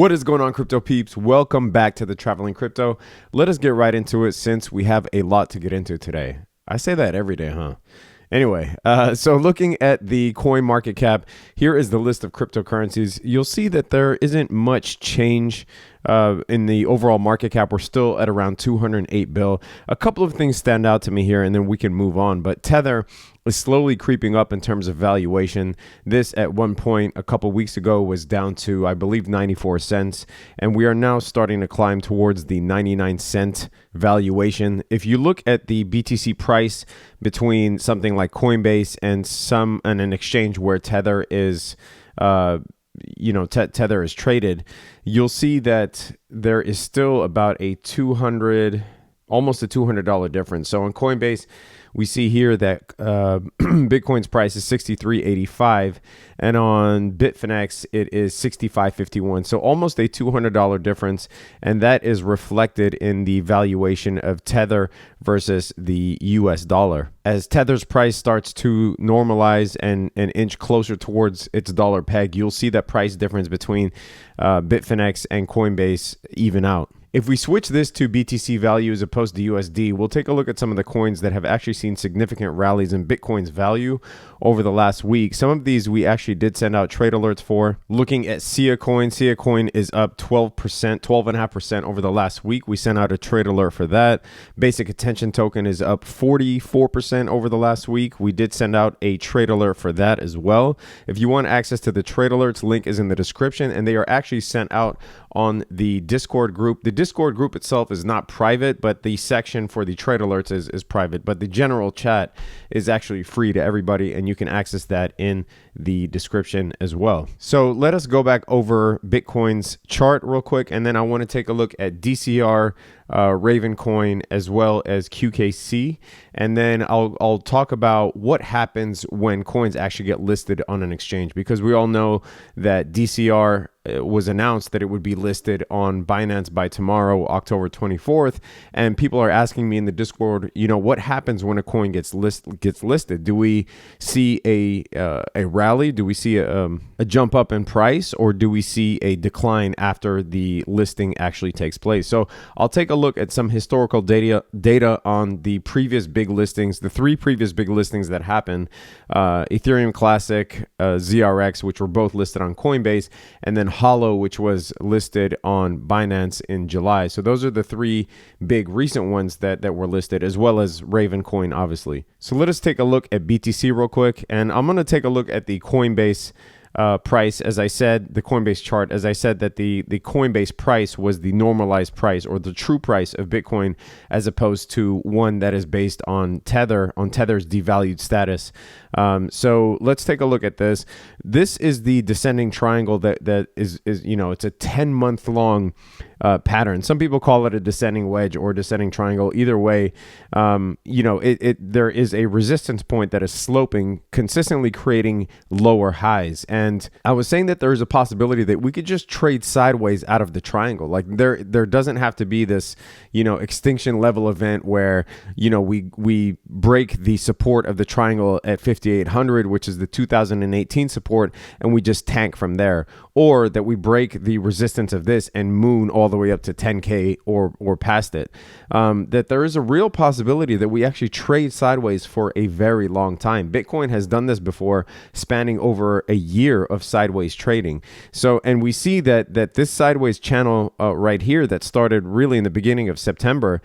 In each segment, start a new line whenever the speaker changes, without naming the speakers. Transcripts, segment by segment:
What is going on, crypto peeps? Welcome back to the Traveling Crypto. Let us get right into it since we have a lot to get into today. I say that every day, huh? Anyway, so looking at the coin market cap, here is the list of cryptocurrencies. You'll see that there isn't much change in the overall market cap. We're still at around 208 bill. A couple of things stand out to me here, and then we can move on. But Tether is slowly creeping up in terms of valuation. This at one point a couple weeks ago was down to, I believe, 94 cents. And we are now starting to climb towards the 99-cent valuation. If you look at the BTC price between something like Coinbase and an exchange where Tether is Tether is traded, you'll see that there is still about almost a $200 difference. So on Coinbase, we see here that Bitcoin's price is 63.85, and on Bitfinex it is 65.51. So almost a $200 difference, and that is reflected in the valuation of Tether versus the US dollar. As Tether's price starts to normalize and inch closer towards its dollar peg, you'll see that price difference between Bitfinex and Coinbase even out. If we switch this to BTC value as opposed to USD, we'll take a look at some of the coins that have actually seen significant rallies in Bitcoin's value over the last week. Some of these we actually did send out trade alerts for. Looking at Sia Coin is up 12.5% over the last week. We sent out a trade alert for that. Basic Attention Token is up 44% over the last week. We did send out a trade alert for that as well. If you want access to the trade alerts, link is in the description, and they are actually sent out on the Discord group. The Discord group itself is not private, but the section for the trade alerts is private. But the general chat is actually free to everybody, and you can access that in the description as well. So let us go back over Bitcoin's chart real quick, and then I want to take a look at DCR, Raven Coin, as well as QKC, and then I'll talk about what happens when coins actually get listed on an exchange, because we all know that DCR was announced that it would be listed on Binance by tomorrow, October 24th, and people are asking me in the Discord, what happens when a coin gets listed? Do we see a rally? Do we see a jump up in price, or do we see a decline after the listing actually takes place? So I'll take a look at some historical data on the previous big listings, the three previous big listings that happened, Ethereum Classic, ZRX, which were both listed on Coinbase, and then Hollow, which was listed on Binance in July. So those are the three big recent ones that were listed, as well as Raven Coin, obviously. So let us take a look at BTC real quick, and I'm going to take a look at the Coinbase price. As I said, the Coinbase chart, as I said, that the Coinbase price was the normalized price, or the true price of Bitcoin, as opposed to one that is based on Tether's devalued status. So let's take a look at this. This is the descending triangle that is it's a 10-month long pattern. Some people call it a descending wedge or descending triangle. Either way, there is a resistance point that is sloping, consistently creating lower highs. And I was saying that there is a possibility that we could just trade sideways out of the triangle. Like there doesn't have to be this, extinction level event where, we break the support of the triangle at 5,800, which is the 2018 support, and we just tank from there. Or that we break the resistance of this and moon all the way up to 10K or past it. That there is a real possibility that we actually trade sideways for a very long time. Bitcoin has done this before, spanning over a year of sideways trading. So, and we see that this sideways channel right here that started really in the beginning of September,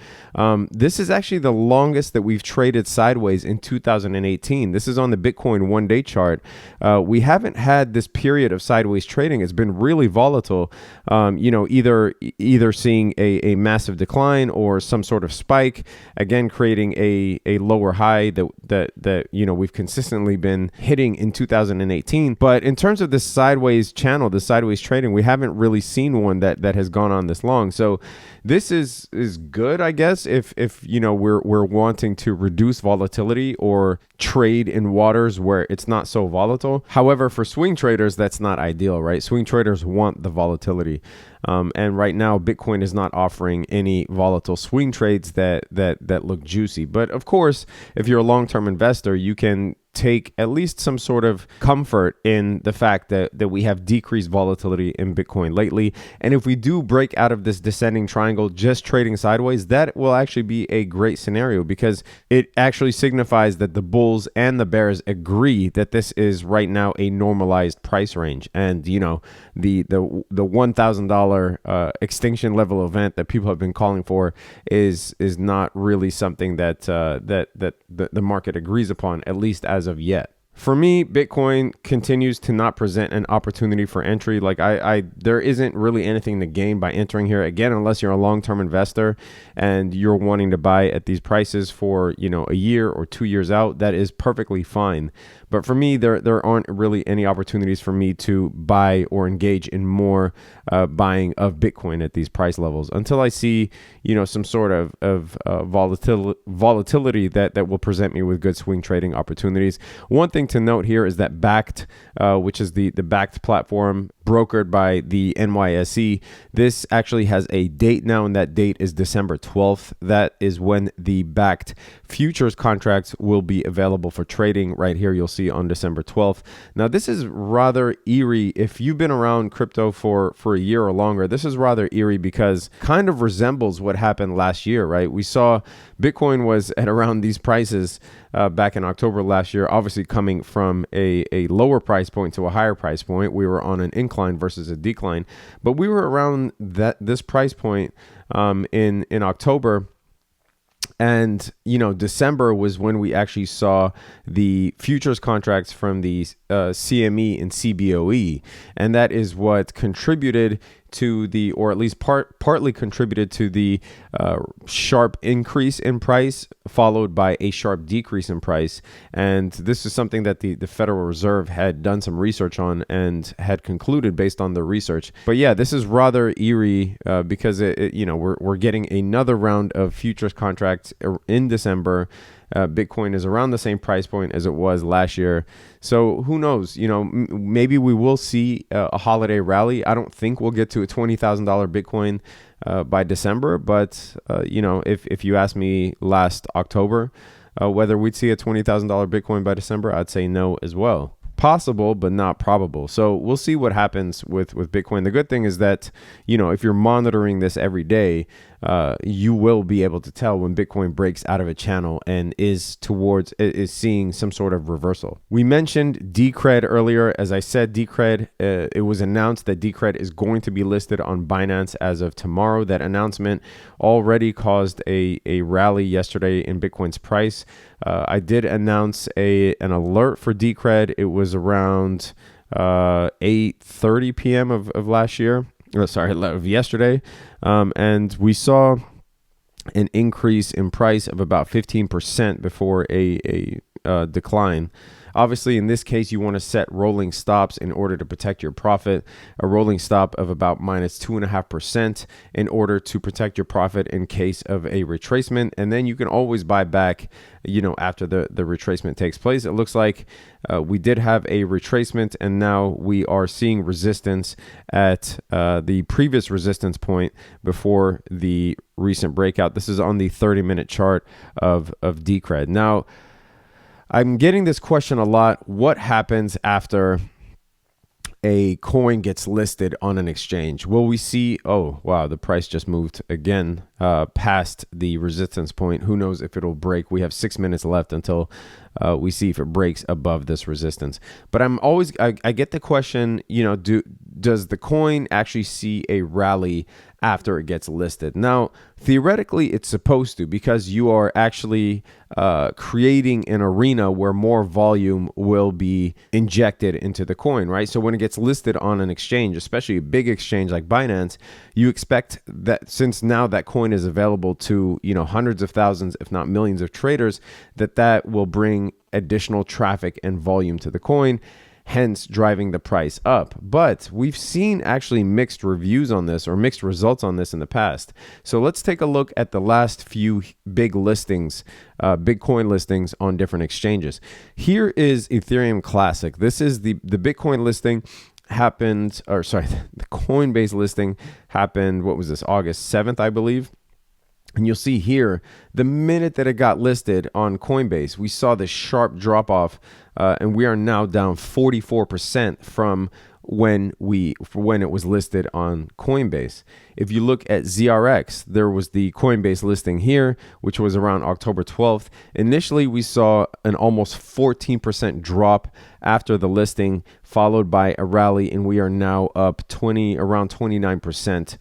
this is actually the longest that we've traded sideways in 2018. This is on the Bitcoin one-day chart. We haven't had this period of sideways trading. It's been really volatile, either seeing a massive decline or some sort of spike, again creating a lower high that we've consistently been hitting in 2018. But in terms of this sideways channel, the sideways trading, we haven't really seen one that has gone on this long. So this is good, I guess, if we're wanting to reduce volatility or trade in waters where it's not so volatile. However, for swing traders, that's not ideal, right? Swing traders want the volatility. And right now, Bitcoin is not offering any volatile swing trades that look juicy. But of course, if you're a long-term investor, you can take at least some sort of comfort in the fact that we have decreased volatility in Bitcoin lately. And if we do break out of this descending triangle just trading sideways, that will actually be a great scenario, because it actually signifies that the bulls and the bears agree that this is right now a normalized price range. And you know, the $1,000 extinction level event that people have been calling for is not really something that the market agrees upon, at least as of yet. For me, Bitcoin continues to not present an opportunity for entry. Like there isn't really anything to gain by entering here, again, unless you're a long-term investor and you're wanting to buy at these prices for, you know, a year or 2 years out. That is perfectly fine. But for me, there aren't really any opportunities for me to buy or engage in more buying of Bitcoin at these price levels until I see, you know, some sort of volatility that will present me with good swing trading opportunities. One thing to note here is that Backed, which is the Backed platform brokered by the NYSE, this actually has a date now, and that date is December 12th. That is when the Backed futures contracts will be available for trading. Right here, you'll see on December 12th. Now, this is rather eerie. If you've been around crypto for a year or longer, this is rather eerie because kind of resembles what happened last year, right? We saw Bitcoin was at around these prices back in October last year, obviously coming from a lower price point to a higher price point. We were on an incline versus a decline, but we were around this price point in October. And, you know, December was when we actually saw the futures contracts from the CME and CBOE. And that is what contributed to the, or at least partly contributed to the sharp increase in price, followed by a sharp decrease in price. And this is something that the Federal Reserve had done some research on and had concluded based on the research. But yeah, this is rather eerie because you know, we're getting another round of futures contracts in December. Bitcoin is around the same price point as it was last year. So who knows, you know, maybe we will see a holiday rally. I don't think we'll get to a $20,000 Bitcoin by December. But, you know, if you asked me last October whether we'd see a $20,000 Bitcoin by December, I'd say no as well. Possible, but not probable. So we'll see what happens with Bitcoin. The good thing is that, you know, if you're monitoring this every day, you will be able to tell when Bitcoin breaks out of a channel and is seeing some sort of reversal. We mentioned Decred earlier. As I said, Decred, it was announced that Decred is going to be listed on Binance as of tomorrow. That announcement already caused a rally yesterday in Bitcoin's price. I did announce an alert for Decred. It was around 8:30 p.m. of last year. Of yesterday. And we saw an increase in price of about 15% before a decline. Obviously, in this case, you want to set rolling stops in order to protect your profit. A rolling stop of about minus 2.5% in order to protect your profit in case of a retracement. And then you can always buy back, you know, after the retracement takes place. It looks like we did have a retracement, and now we are seeing resistance at the previous resistance point before the recent breakout. This is on the 30-minute chart of Decred. Now, I'm getting this question a lot. What happens after a coin gets listed on an exchange? Will we see, oh, wow, the price just moved again past the resistance point. Who knows if it'll break? We have 6 minutes left until we see if it breaks above this resistance. But I get the question, you know, does the coin actually see a rally after it gets listed? Now, theoretically, it's supposed to, because you are actually creating an arena where more volume will be injected into the coin, right? So when it gets listed on an exchange, especially a big exchange like Binance, you expect that since now that coin is available to, you know, hundreds of thousands, if not millions of traders, that will bring additional traffic and volume to the coin, hence driving the price up. But we've seen actually mixed reviews on this, or mixed results on this in the past. So let's take a look at the last few big listings, Bitcoin listings on different exchanges. Here is Ethereum Classic. This is the Bitcoin listing happened, the Coinbase listing happened, what was this, August 7th, I believe. And you'll see here, the minute that it got listed on Coinbase, we saw this sharp drop off, and we are now down 44% from when it was listed on Coinbase. If you look at ZRX, there was the Coinbase listing here, which was around October 12th. Initially, we saw an almost 14% drop after the listing, followed by a rally, and we are now up around 29%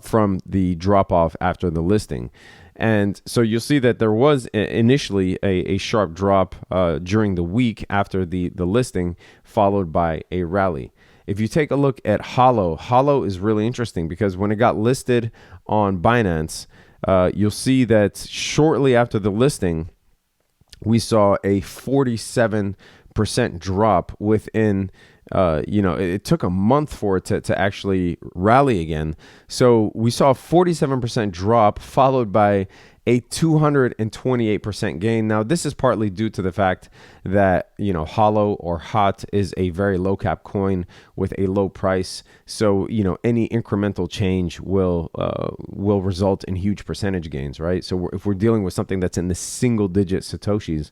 from the drop off after the listing. And so you'll see that there was initially a sharp drop during the week after the listing, followed by a rally. If you take a look at Holo is really interesting because when it got listed on Binance, you'll see that shortly after the listing, we saw a 47% drop within, it took a month for it to actually rally again. So we saw a 47% drop followed by a 228% gain. Now, this is partly due to the fact that, Holo or HOT is a very low cap coin with a low price. So, any incremental change will result in huge percentage gains, right? So if we're dealing with something that's in the single digit Satoshis,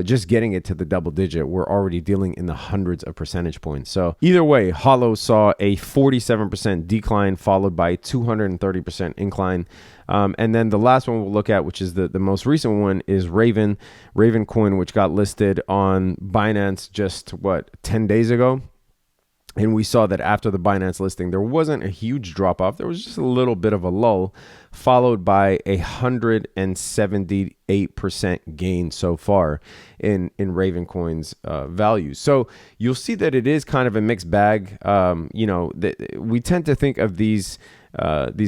just getting it to the double digit, we're already dealing in the hundreds of percentage points. So either way, Holo saw a 47% decline followed by 230% incline. And then the last one we'll look at, which is the most recent one, is Raven coin, which got listed on Binance just 10 days ago. And we saw that after the Binance listing, there wasn't a huge drop off. There was just a little bit of a lull, followed by 178% gain so far in Raven Coin's value. So you'll see that it is kind of a mixed bag. We tend to think of these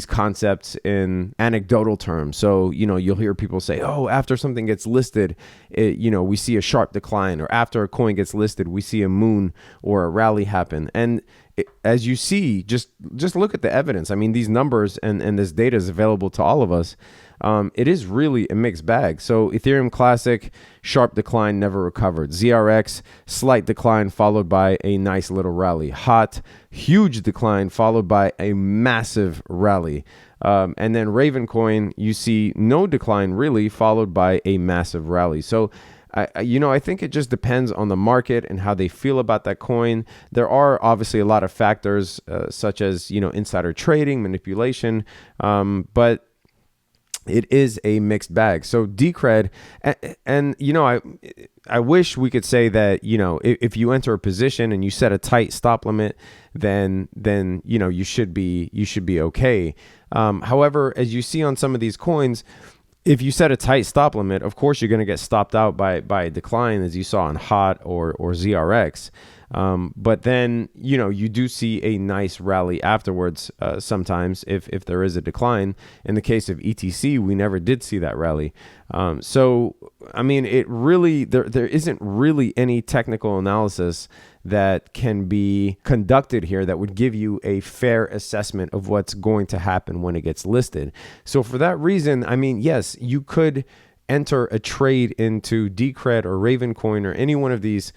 concepts in anecdotal terms. So, you'll hear people say, oh, after something gets listed, we see a sharp decline, or after a coin gets listed, we see a moon or a rally happen. And as you see, just look at the evidence. I mean, these numbers and this data is available to all of us. It is really a mixed bag. So Ethereum Classic, sharp decline, never recovered. ZRX, slight decline followed by a nice little rally. HOT, huge decline followed by a massive rally. And then Raven Coin, you see no decline really, followed by a massive rally. So I think it just depends on the market and how they feel about that coin. There are obviously a lot of factors such as, insider trading, manipulation, but it is a mixed bag. So Decred, and I wish we could say that, if you enter a position and you set a tight stop limit, then you should be okay. However, as you see on some of these coins, if you set a tight stop limit, of course you're going to get stopped out by a decline, as you saw on HOT or ZRX. But then, you do see a nice rally afterwards sometimes if there is a decline. In the case of ETC, we never did see that rally. So, I mean, it really, there isn't really any technical analysis that can be conducted here that would give you a fair assessment of what's going to happen when it gets listed. So for that reason, I mean, yes, you could enter a trade into Decred or Raven Coin or any one of these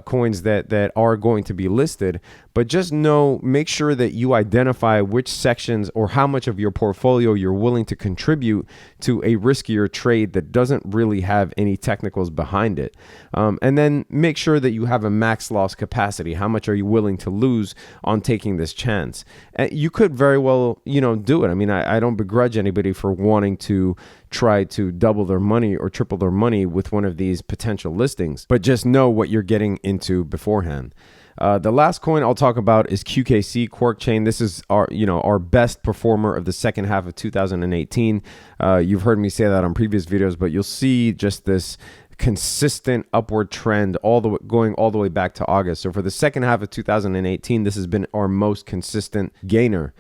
coins that are going to be listed, but just make sure that you identify which sections or how much of your portfolio you're willing to contribute to a riskier trade that doesn't really have any technicals behind it. And then make sure that you have a max loss capacity. How much are you willing to lose on taking this chance? And you could very well, do it. I mean, I don't begrudge anybody for wanting to try to double their money or triple their money with one of these potential listings, but just know what you're getting into beforehand. The last coin I'll talk about is QKC, Quark Chain. This is our best performer of the second half of 2018. You've heard me say that on previous videos, but you'll see just this consistent upward trend going all the way back to August. So for the second half of 2018, this has been our most consistent gainer.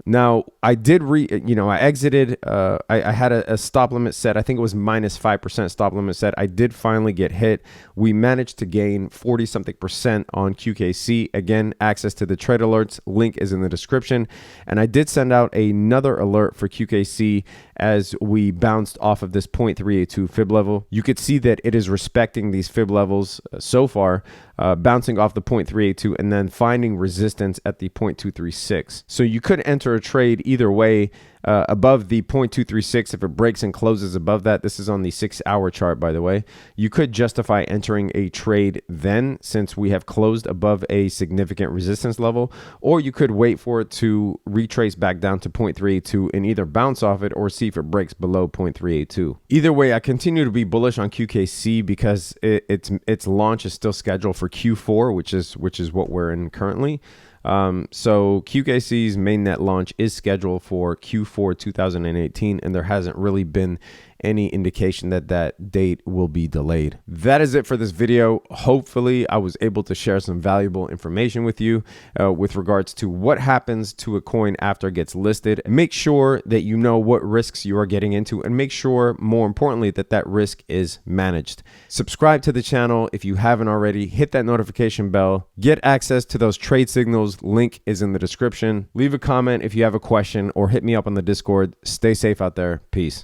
Now, I did I exited, I had a stop limit set. I think it was minus 5% stop limit set. I did finally get hit. We managed to gain 40 something percent on QKC. Again, access to the trade alerts link is in the description. And I did send out another alert for QKC as we bounced off of this 0.382 fib level. You could see that it is respecting these fib levels so far, bouncing off the 0.382 and then finding resistance at the 0.236. So you could enter enter a trade either way above the 0.236. If it breaks and closes above that, this is on the 6-hour chart, by the way, you could justify entering a trade then, since we have closed above a significant resistance level, or you could wait for it to retrace back down to 0.382 and either bounce off it or see if it breaks below 0.382. Either way, I continue to be bullish on QKC because its launch is still scheduled for Q4, which is what we're in currently. So QKC's mainnet launch is scheduled for Q4 2018, and there hasn't really been any indication that that date will be delayed. That is it for this video. Hopefully I was able to share some valuable information with you with regards to what happens to a coin after it gets listed. Make sure that you know what risks you are getting into, and make sure, more importantly, that that risk is managed. Subscribe to the channel if you haven't already. Hit that notification bell. Get access to those trade signals. Link is in the description. Leave a comment if you have a question, or hit me up on the Discord. Stay safe out there. Peace.